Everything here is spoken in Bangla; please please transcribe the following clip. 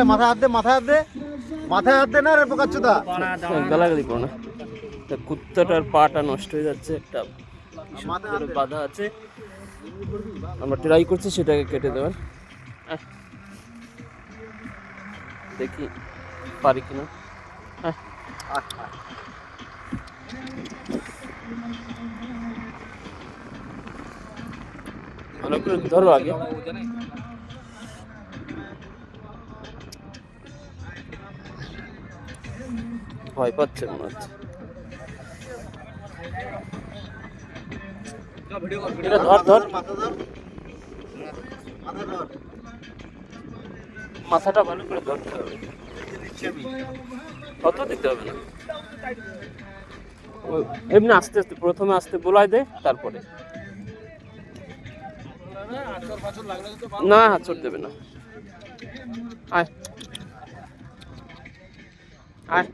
মাথায় মাথায় হাত দে, মাথায় হাত দে, মাথায় হাত দে না রে পোকাচ্চোদা। গালাগালি করো না। কুত্তাটার পাটা নষ্ট হয়ে যাচ্ছে, একটা বাধা আছে, আমরা ট্রাই করছি সেটাকে কেটে দেওয়ার। দেখি পারি কিনা। ভালো করে ধরো আগে। ভয় পাচ্ছে মনে হচ্ছে। ধর ধর, মাথাটা ভালো করে ধরতে হবে, কত দিতে হবে না, এমনি আস্তে আস্তে, প্রথমে আস্তে বোলাই দে, তারপরে না আঁচড় দেবে না। আয় আয়।